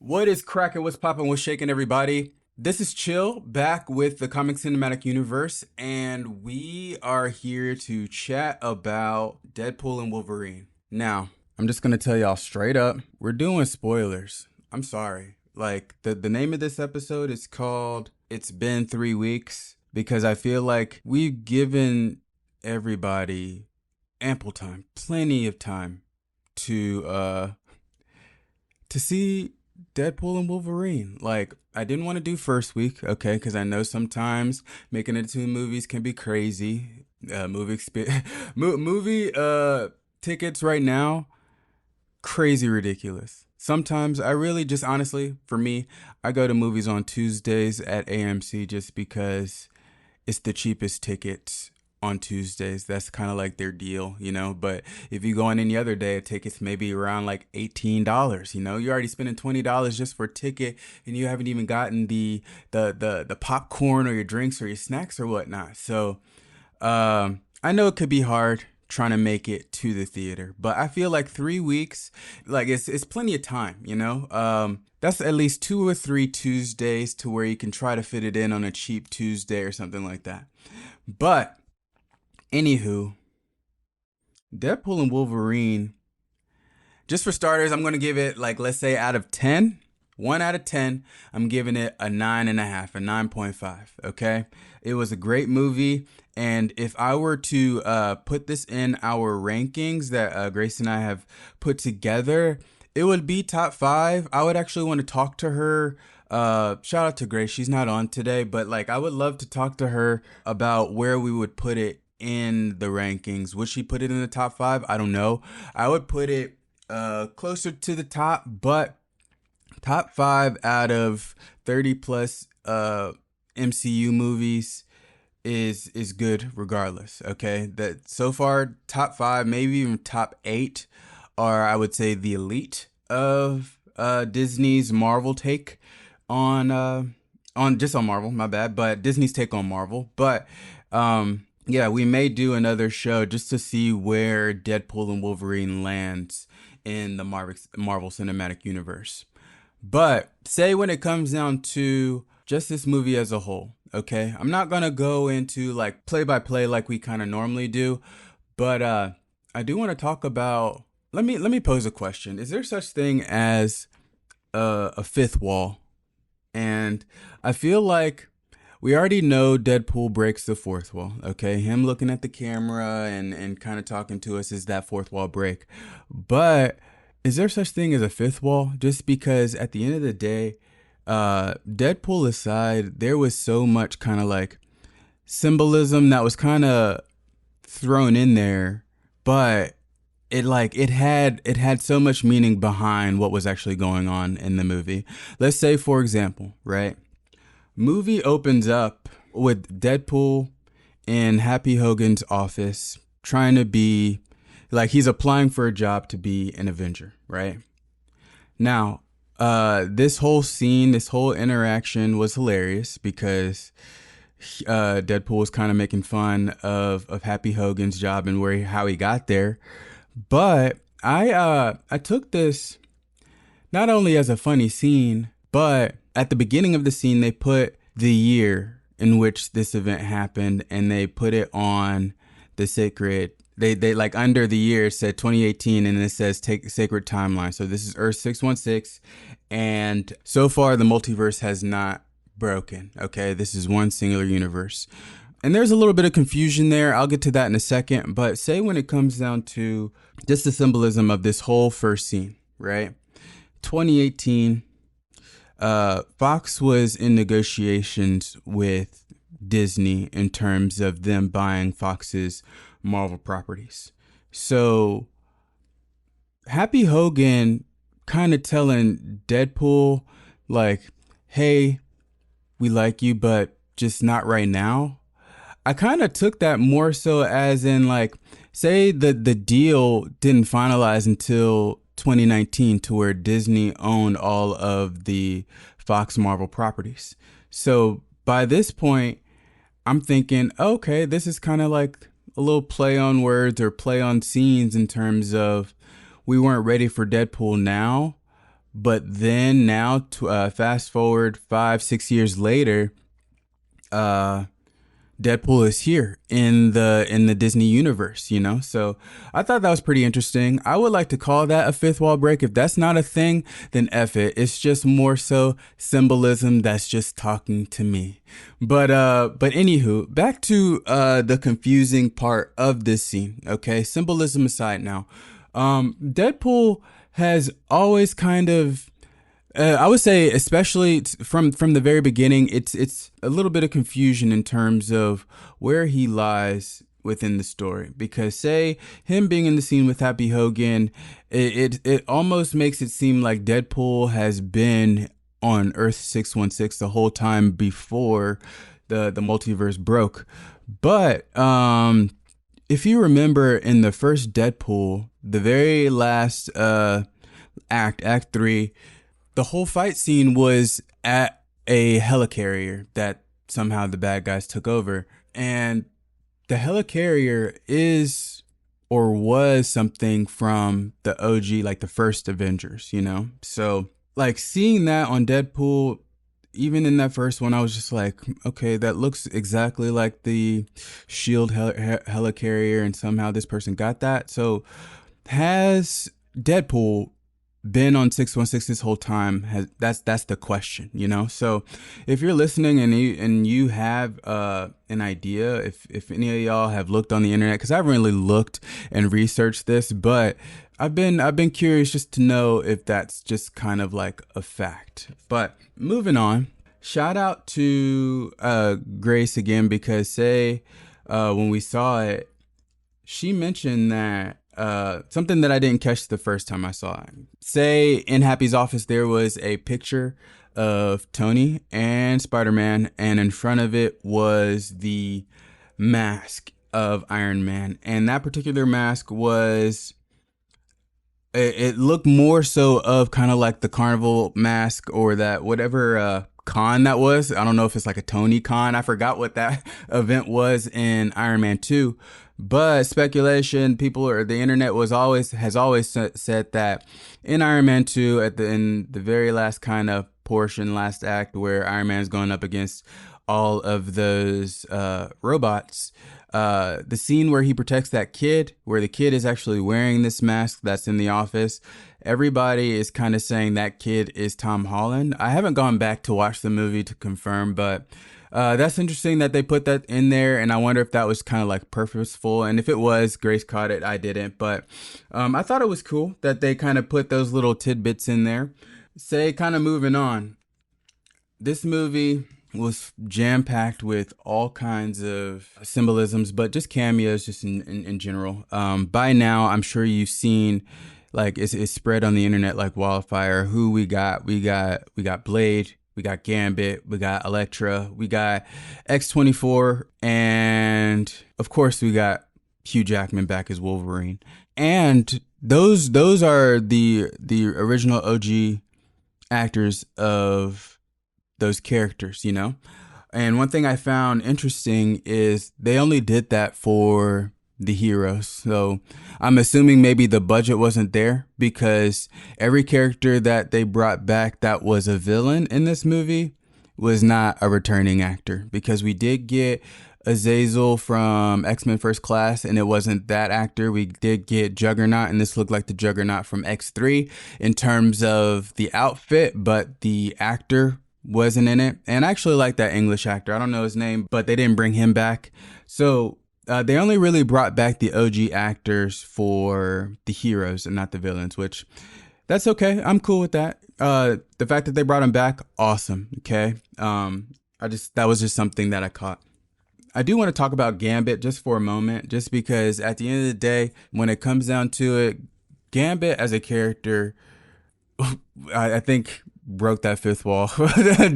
What is cracking? What's popping? What's shaking, everybody? This is Chill back with the Comic Cinematic Universe, and we are here to chat about Deadpool and Wolverine. Now, I'm just gonna tell y'all straight up, we're doing spoilers. I'm sorry. Like the name of this episode is called "It's Been 3 Weeks" because I feel like we've given everybody ample time, plenty of time to see Deadpool and Wolverine. Like, I didn't want to do first week, okay, because I know sometimes making it to movies can be crazy. Movie tickets right now, crazy ridiculous. Sometimes I really just honestly, for me, I go to movies on Tuesdays at AMC just because it's the cheapest tickets on Tuesdays. That's kind of like their deal, you know. But if you go on any other day, a ticket's maybe around like $18. You know, you're already spending $20 just for a ticket, and you haven't even gotten the popcorn or your drinks or your snacks or whatnot. So I know it could be hard trying to make it to the theater, but I feel like 3 weeks, like it's plenty of time, you know. That's at least 2 or 3 Tuesdays to where you can try to fit it in on a cheap Tuesday or something like that. But anywho, Deadpool and Wolverine, just for starters, I'm going to give it, like, let's say out of 10, 1 out of 10, I'm giving it a 9.5, a 9.5. Okay. It was a great movie. And if I were to put this in our rankings that Grace and I have put together, it would be top 5. I would actually want to talk to her. Shout out to Grace. She's not on today, but like I would love to talk to her about where we would put it in the rankings. Would she put it in the top 5? I don't know. I would put it closer to the top, but top 5 out of 30 plus MCU movies is good regardless. Okay, that so far top 5, maybe even top 8 are, I would say, the elite of Disney's Marvel take on just on Marvel, my bad, but Disney's take on Marvel. But yeah, we may do another show just to see where Deadpool and Wolverine lands in the Marvel Cinematic Universe. But say when it comes down to just this movie as a whole, okay? I'm not going to go into like play by play like we kind of normally do, but I do want to talk about, let me pose a question. Is there such thing as a fifth wall? And I feel like we already know Deadpool breaks the fourth wall, okay? Him looking at the camera and kind of talking to us is that fourth wall break. But is there such thing as a fifth wall? Just because at the end of the day, Deadpool aside, there was so much kind of like symbolism that was kind of thrown in there, but it had so much meaning behind what was actually going on in the movie. Let's say, for example, right? Movie opens up with Deadpool in Happy Hogan's office trying to be like he's applying for a job to be an Avenger, right? Now, this whole scene, this whole interaction was hilarious because Deadpool was kind of making fun of Happy Hogan's job and how he got there. But I took this not only as a funny scene, but at the beginning of the scene, they put the year in which this event happened, and they put it on the sacred. They like under the year it said 2018, and it says take sacred timeline. So this is Earth 616, and so far the multiverse has not broken. Okay, this is one singular universe. And there's a little bit of confusion there. I'll get to that in a second. But say when it comes down to just the symbolism of this whole first scene, right? 2018, Fox was in negotiations with Disney in terms of them buying Fox's Marvel properties. So Happy Hogan kind of telling Deadpool, like, hey, we like you, but just not right now. I kind of took that more so as in like, say the deal didn't finalize until 2019 to where Disney owned all of the Fox Marvel properties. So by this point, I'm thinking, okay, this is kind of like a little play on words or play on scenes in terms of we weren't ready for Deadpool now, But then now, fast forward 5, 6 years later, uh, Deadpool is here in the Disney universe, you know? So I thought that was pretty interesting. I would like to call that a fifth wall break. If that's not a thing, then F it. It's just more so symbolism that's just talking to me. But anywho, back to the confusing part of this scene. Okay, symbolism aside now. Deadpool has always kind of I would say, especially from the very beginning, it's a little bit of confusion in terms of where he lies within the story. Because say him being in the scene with Happy Hogan, it almost makes it seem like Deadpool has been on Earth 616 the whole time before the multiverse broke. But if you remember in the first Deadpool, the very last Act 3, the whole fight scene was at a helicarrier that somehow the bad guys took over. And the helicarrier is or was something from the OG, like the first Avengers, you know? So, like, seeing that on Deadpool, even in that first one, I was just like, okay, that looks exactly like the Shield helicarrier, and somehow this person got that. So, has Deadpool been on 616 this whole time? Has that's the question, you know? So if you're listening and you have an idea, if any of y'all have looked on the internet, because I haven't really looked and researched this, but I've been curious just to know if that's just kind of like a fact. But moving on, shout out to Grace again, because say when we saw it, she mentioned that something that I didn't catch the first time I saw it. Say in Happy's office, there was a picture of Tony and Spider-Man, and in front of it was the mask of Iron Man. And that particular mask was, it looked more so of kind of like the carnival mask, or that whatever con that was. I don't know if it's like a Tony con. I forgot what that event was in Iron Man 2. But speculation, people or the internet has always said that in Iron Man 2, in the very last kind of portion, last act, where Iron Man's going up against all of those robots, the scene where he protects that kid, where the kid is actually wearing this mask that's in the office, everybody is kind of saying that kid is Tom Holland. I haven't gone back to watch the movie to confirm, but that's interesting that they put that in there, and I wonder if that was kind of like purposeful. And if it was, Grace caught it, I didn't. But I thought it was cool that they kind of put those little tidbits in there. Say, kind of moving on, this movie was jam packed with all kinds of symbolisms, but just cameos, just in general. By now, I'm sure you've seen, like, it's spread on the internet like wildfire. Who we got? We got Blade. We got Gambit. We got Elektra. We got X-24, and of course, we got Hugh Jackman back as Wolverine. And those are the original OG actors of those characters, you know? And one thing I found interesting is they only did that for the heroes. So I'm assuming maybe the budget wasn't there, because every character that they brought back that was a villain in this movie was not a returning actor, because we did get Azazel from X-Men First Class, and it wasn't that actor. We did get Juggernaut, and this looked like the Juggernaut from X3 in terms of the outfit, but the actor wasn't in it. And I actually like that English actor. I don't know his name, but they didn't bring him back. So they only really brought back the OG actors for the heroes and not the villains, which that's okay. I'm cool with that. The fact that they brought him back, awesome. Okay. That was just something that I caught. I do want to talk about Gambit just for a moment, just because at the end of the day, when it comes down to it, Gambit as a character, I think broke that fifth wall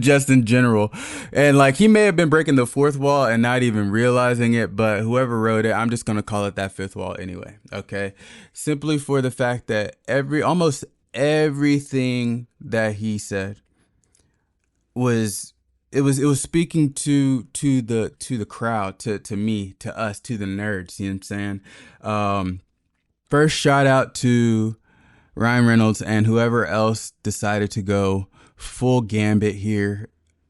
just in general. And like, he may have been breaking the fourth wall and not even realizing it, but whoever wrote it, I'm just going to call it that fifth wall anyway. Okay. Simply for the fact that almost everything that he said was speaking to the crowd, to me, to us, to the nerds, you know what I'm saying? First shout out to Ryan Reynolds and whoever else decided to go full Gambit here.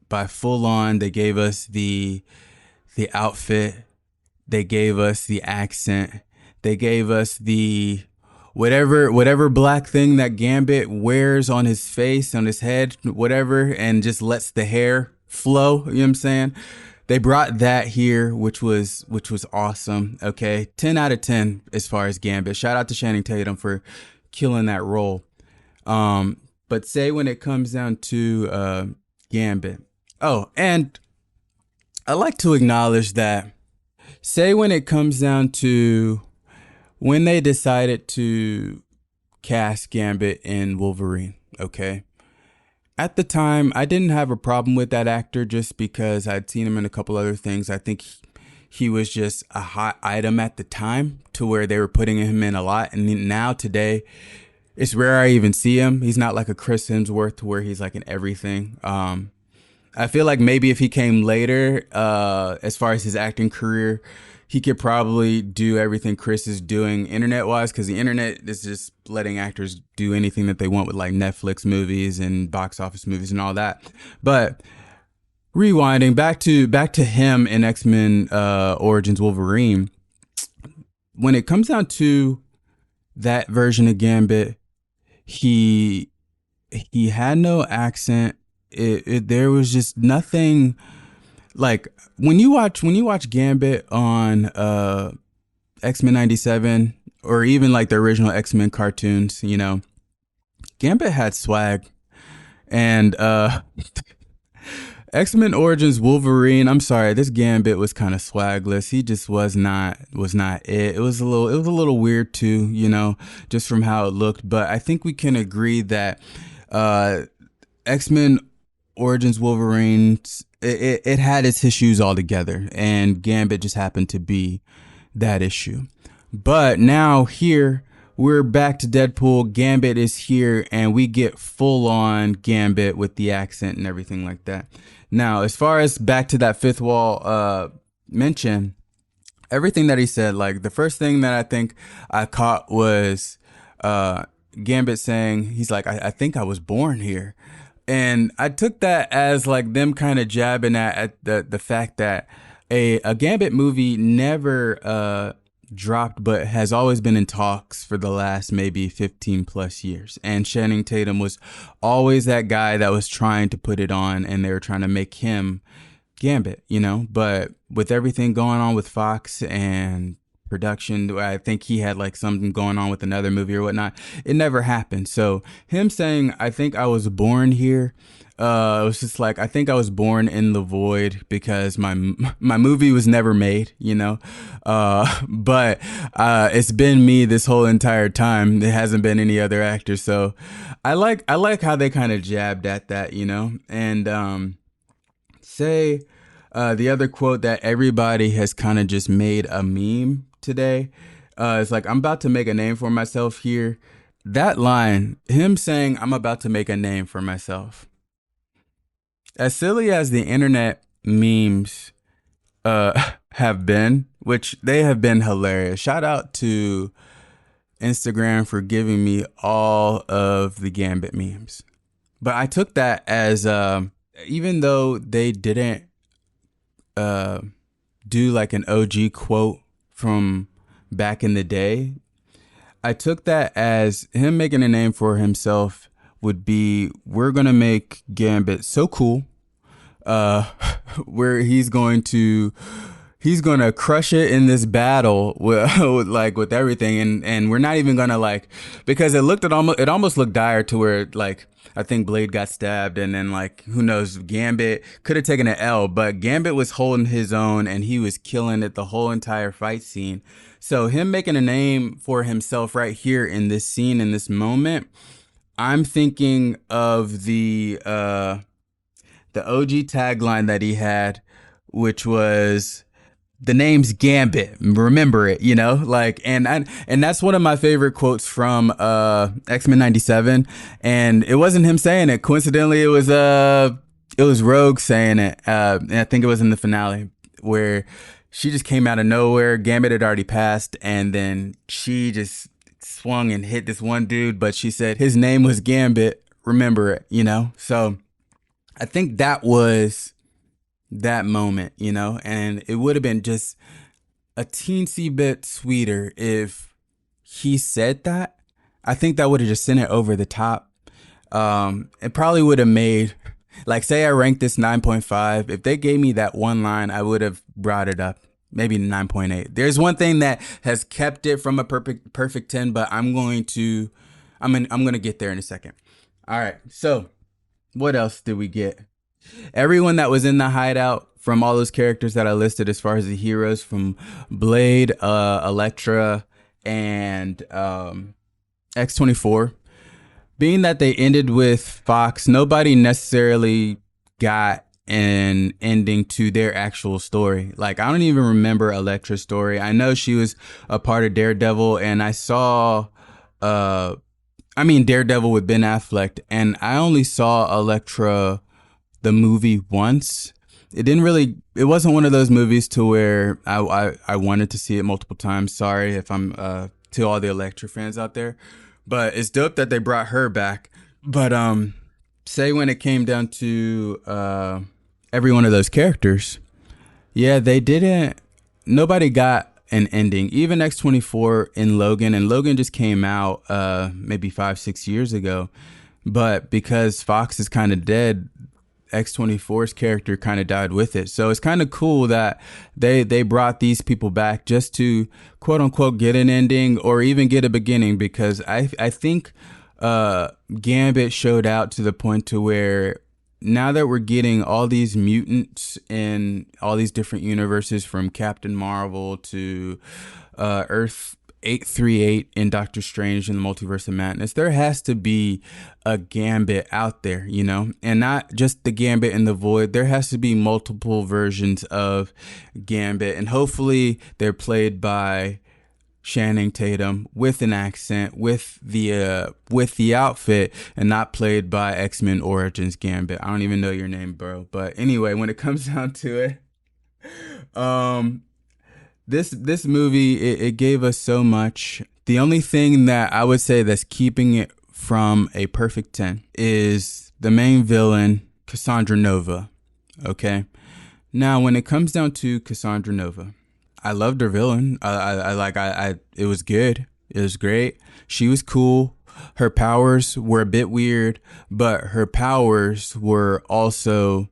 By full on, they gave us the outfit, they gave us the accent, they gave us the whatever black thing that Gambit wears on his face, on his head, whatever, and just lets the hair flow. You know what I'm saying? They brought that here, which was awesome. Okay, 10 out of 10 as far as Gambit. Shout out to Channing Tatum for killing that role. But say when it comes down to Gambit. Oh, and I like to acknowledge that. Say when it comes down to when they decided to cast Gambit in Wolverine. Okay. At the time, I didn't have a problem with that actor just because I'd seen him in a couple other things. I think he was just a hot item at the time to where they were putting him in a lot. And now today, it's rare I even see him. He's not like a Chris Hemsworth to where he's like in everything. I feel like maybe if he came later, as far as his acting career, he could probably do everything Chris is doing internet wise, because the internet is just letting actors do anything that they want with like Netflix movies and box office movies and all that. But rewinding back to him in X-Men Origins Wolverine, when it comes down to that version of Gambit, he had no accent. There was just nothing like when you watch Gambit on X-Men 97 or even like the original X-Men cartoons, you know, Gambit had swag. And X-Men Origins Wolverine, I'm sorry, this Gambit was kind of swagless. He just was not it. It was a little weird too, you know, just from how it looked, but I think we can agree that X-Men Origins Wolverine, it had its issues altogether, and Gambit just happened to be that issue. But now here we're back to Deadpool. Gambit is here, and we get full on Gambit with the accent and everything like that. Now, as far as back to that fifth wall mention, everything that he said, like the first thing that I think I caught was Gambit saying, he's like, I think I was born here. And I took that as like them kind of jabbing at the fact that a Gambit movie never dropped, but has always been in talks for the last maybe 15 plus years. And Channing Tatum was always that guy that was trying to put it on, and they were trying to make him Gambit, you know. But with everything going on with Fox and production, I think he had like something going on with another movie or whatnot. It never happened. So him saying, I think I was born here, it was just like, I think I was born in the void because my movie was never made, you know. But it's been me this whole entire time. There hasn't been any other actor. So I like how they kind of jabbed at that, you know. And say the other quote that everybody has kind of just made a meme today. It's like, I'm about to make a name for myself here. That line, him saying, I'm about to make a name for myself. As silly as the internet memes have been, which they have been hilarious. Shout out to Instagram for giving me all of the Gambit memes. But I took that as, even though they didn't do like an OG quote from back in the day, I took that as him making a name for himself would be, we're going to make Gambit so cool, where he's going to crush it in this battle with everything. And we're not even going to like, because it almost looked dire to where like, I think Blade got stabbed, and then like, who knows, Gambit could have taken an L, but Gambit was holding his own and he was killing it the whole entire fight scene. So him making a name for himself right here in this scene, in this moment, I'm thinking of the OG tagline that he had, which was, the name's Gambit, remember it, you know, like, and that's one of my favorite quotes from X-Men 97, and it wasn't him saying it. Coincidentally, it was Rogue saying it, and I think it was in the finale where she just came out of nowhere. Gambit had already passed, and then she just swung and hit this one dude, but she said his name was Gambit. Remember it, you know? So I think that was that moment, you know? And it would have been just a teensy bit sweeter if he said that. I think that would have just sent it over the top. It probably would have made, like, say I ranked this 9.5. If they gave me that one line, I would have brought it up. Maybe 9.8. There's one thing that has kept it from a perfect 10, but I'm going to get there in a second. All right. So what else did we get? Everyone that was in the hideout from all those characters that I listed as far as the heroes, from Blade, Elektra, and X-24, being that they ended with Fox, nobody necessarily got an ending to their actual story. Like, I don't even remember Elektra's story. I know she was a part of Daredevil, and I saw Daredevil with Ben Affleck, and I only saw Elektra the movie once. It wasn't one of those movies to where I wanted to see it multiple times. Sorry if I'm to all the Elektra fans out there, but it's dope that they brought her back. But say when it came down to every one of those characters, yeah, nobody got an ending. Even X-24 in Logan, and Logan just came out maybe 5-6 years ago, but because Fox is kind of dead, X-24's character kind of died with it. So it's kind of cool that they brought these people back just to quote unquote get an ending or even get a beginning, because I think Gambit showed out to the point to where now that we're getting all these mutants in all these different universes, from Captain Marvel to Earth 838 in Doctor Strange and the Multiverse of Madness, there has to be a Gambit out there, you know, and not just the Gambit in the Void. There has to be multiple versions of Gambit, and hopefully they're played by Channing Tatum with an accent, with the outfit, and not played by X-Men Origins Gambit. I don't even know your name, bro. But anyway, when it comes down to it, this movie, it gave us so much. The only thing that I would say that's keeping it from a perfect 10 is the main villain, Cassandra Nova. Okay. Now, when it comes down to Cassandra Nova, I loved her villain. It was good. It was great. She was cool. Her powers were a bit weird, but her powers were also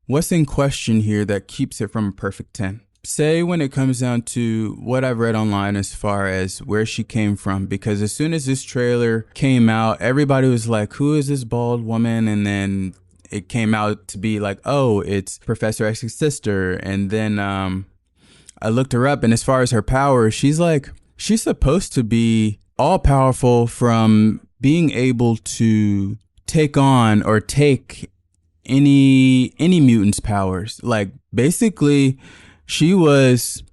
what's in question here that keeps it from a perfect 10. Say when it comes down to what I've read online as far as where she came from, because as soon as this trailer came out, everybody was like, who is this bald woman? And then it came out to be like, oh, it's Professor X's sister. And then I looked her up, and as far as her power, she's supposed to be all powerful, from being able to take on or take any mutant's powers. Like, basically, she was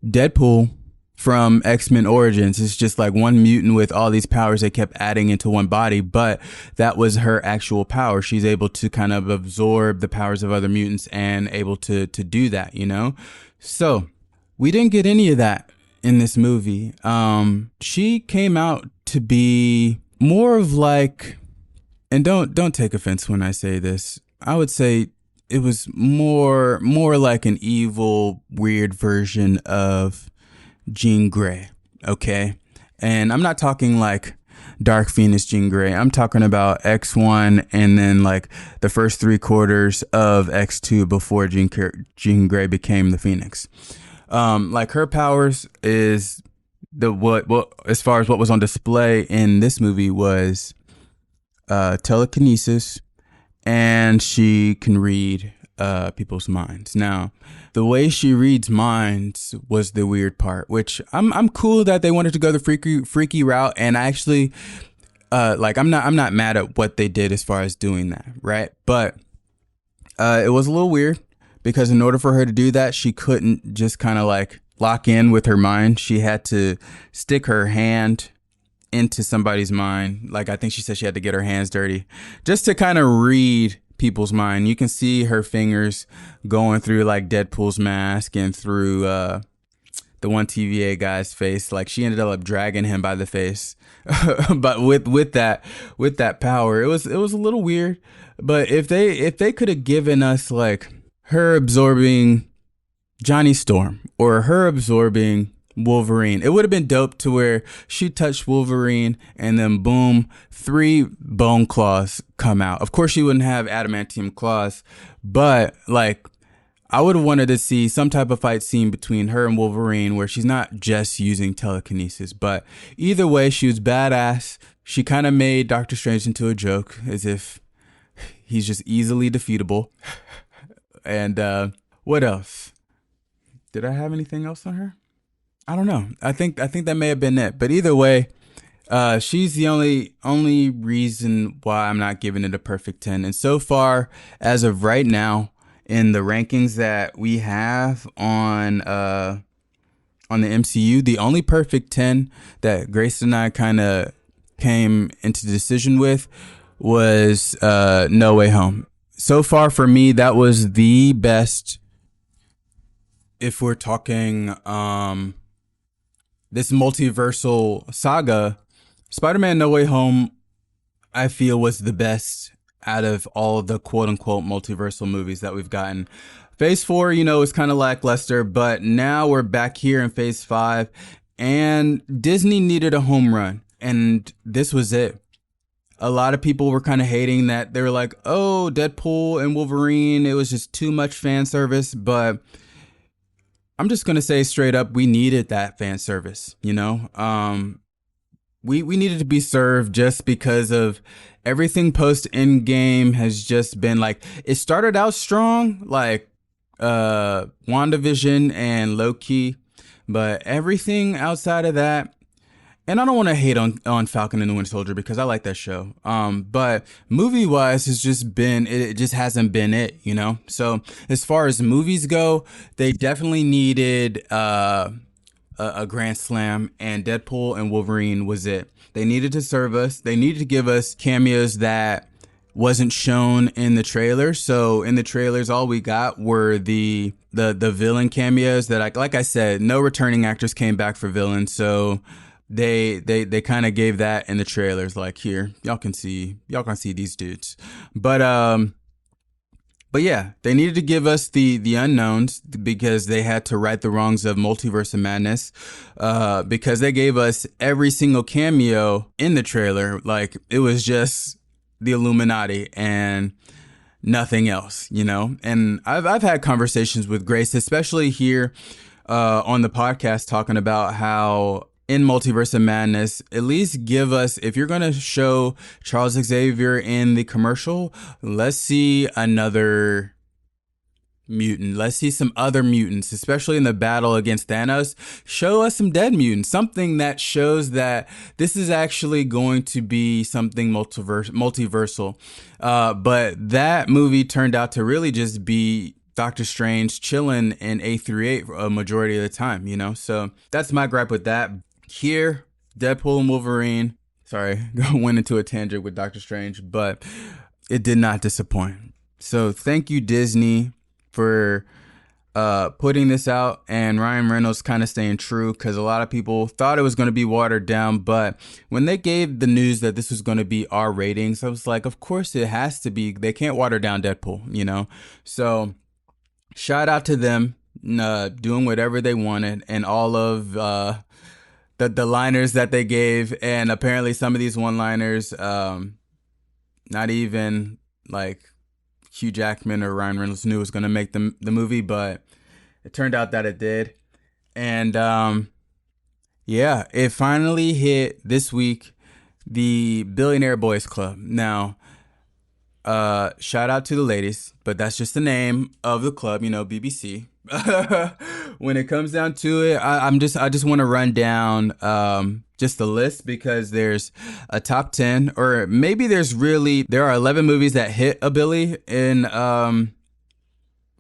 Deadpool from X-Men Origins. It's just like one mutant with all these powers they kept adding into one body, but that was her actual power. She's able to kind of absorb the powers of other mutants and able to do that, you know? So we didn't get any of that in this movie. She came out to be more of like, and don't take offense when I say this, I would say it was more like an evil, weird version of Jean Grey, okay? And I'm not talking like Dark Phoenix Jean Grey. I'm talking about X1 and then like the first 3/4 of X2 before Jean Grey became the Phoenix. Like, her powers is what as far as what was on display in this movie was telekinesis, and she can read people's minds. Now, the way she reads minds was the weird part, which I'm cool that they wanted to go the freaky route, and I actually I'm not mad at what they did as far as doing that, right? But it was a little weird, because in order for her to do that, she couldn't just kind of like lock in with her mind. She had to stick her hand into somebody's mind. Like, I think she said she had to get her hands dirty just to kind of read people's mind. You can see her fingers going through like Deadpool's mask and through the one TVA guy's face. Like she ended up dragging him by the face, but with that power, it was a little weird. But if they could have given us like her absorbing Johnny Storm or her absorbing Wolverine. It would have been dope to where she touched Wolverine and then boom, 3 bone claws come out. Of course, she wouldn't have adamantium claws, but like I would have wanted to see some type of fight scene between her and Wolverine where she's not just using telekinesis. But either way, she was badass. She kind of made Doctor Strange into a joke as if he's just easily defeatable. And what else? Did I have anything else on her? I don't know. I think that may have been it. But either way, she's the only reason why I'm not giving it a perfect 10. And so far, as of right now, in the rankings that we have on the MCU, the only perfect 10 that Grace and I kind of came into decision with was No Way Home. So far for me, that was the best. If we're talking this multiversal saga, Spider-Man No Way Home, I feel was the best out of all of the quote unquote multiversal movies that we've gotten. Phase 4, is kind of lackluster, but now we're back here in phase 5 and Disney needed a home run and this was it. A lot of people were kind of hating that. They were like, oh, Deadpool and Wolverine, it was just too much fan service, but I'm just going to say straight up, we needed that fan service, we needed to be served just because of everything post Endgame has just been like, it started out strong, like WandaVision and Loki, but everything outside of that, and I don't want to hate on Falcon and the Winter Soldier because I like that show. But movie wise, it just hasn't been it, So as far as movies go, they definitely needed a grand slam, and Deadpool and Wolverine was it. They needed to serve us. They needed to give us cameos that wasn't shown in the trailer. So in the trailers, all we got were the villain cameos that like I said, no returning actors came back for villains. So they kind of gave that in the trailers, like, here, y'all can see these dudes. But yeah, they needed to give us the unknowns because they had to right the wrongs of Multiverse of Madness, because they gave us every single cameo in the trailer. Like, it was just the Illuminati and nothing else, And I've had conversations with Grace, especially here on the podcast, talking about how in Multiverse of Madness, at least give us, if you're going to show Charles Xavier in the commercial, let's see another mutant. Let's see some other mutants, especially in the battle against Thanos. Show us some dead mutants, something that shows that this is actually going to be something multiversal. But that movie turned out to really just be Doctor Strange chilling in A38 a majority of the time, So that's my gripe with that. Here, Deadpool and Wolverine, sorry, went into a tangent with Doctor Strange, but it did not disappoint. So thank you, Disney, for putting this out, and Ryan Reynolds kind of staying true, because a lot of people thought it was going to be watered down, but when they gave the news that this was going to be R ratings, I was like, of course it has to be. They can't water down Deadpool, So shout out to them doing whatever they wanted, and all of the liners that they gave, and apparently some of these one-liners, not even like Hugh Jackman or Ryan Reynolds knew was going to make the movie, but it turned out that it did. And yeah, it finally hit this week, the Billionaire Boys Club. Now, shout out to the ladies, but that's just the name of the club, BBC. When it comes down to it, I just want to run down just the list, because there's a top 10, or maybe there are 11 movies that hit a Billy in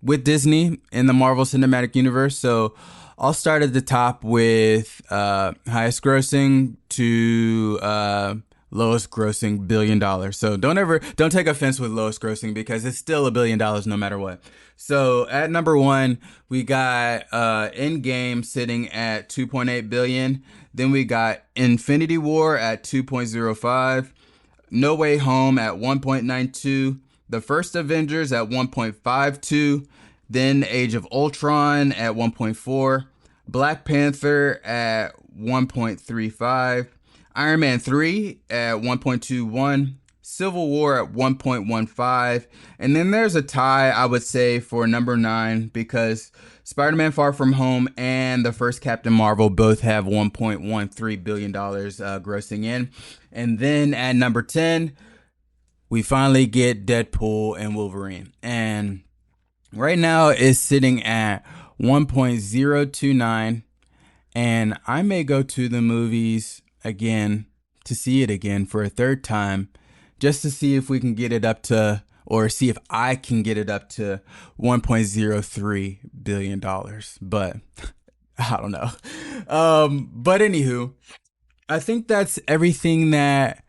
with Disney in the Marvel Cinematic Universe. So I'll start at the top with highest grossing to lowest grossing $1 billion. So don't take offense with lowest grossing because it's still $1 billion no matter what. So at number one, we got Endgame sitting at 2.8 billion. Then we got Infinity War at 2.05. No Way Home at 1.92. The First Avengers at 1.52. Then Age of Ultron at 1.4. Black Panther at 1.35. Iron Man 3 at 1.21. Civil War at 1.15. And then there's a tie, I would say, for number 9 because Spider-Man Far From Home and the first Captain Marvel both have $1.13 billion grossing in. And then at number 10, we finally get Deadpool and Wolverine. And right now it's sitting at 1.029. And I may go to the movies again to see it again for a third time just to see if we can get it up to, or see if I can get it up to $1.03 billion. But I don't know. But anywho, I think that's everything that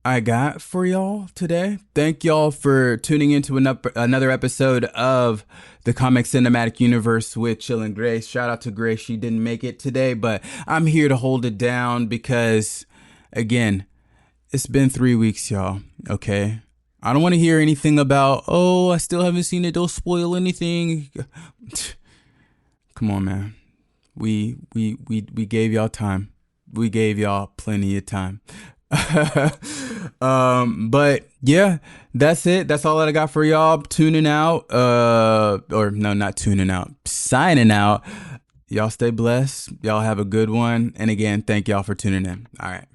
I got for y'all today. Thank y'all for tuning into another episode of the Comic Cinematic Universe with Chill and Grace. Shout out to Grace. She didn't make it today, but I'm here to hold it down because, again, it's been 3 weeks, y'all. Okay? I don't want to hear anything about, oh, I still haven't seen it. Don't spoil anything. Come on, man. We gave y'all time. We gave y'all plenty of time. But yeah, that's it. That's all that I got for y'all. Tuning out, or no, not tuning out, signing out. Y'all stay blessed. Y'all have a good one. And again, thank y'all for tuning in. All right.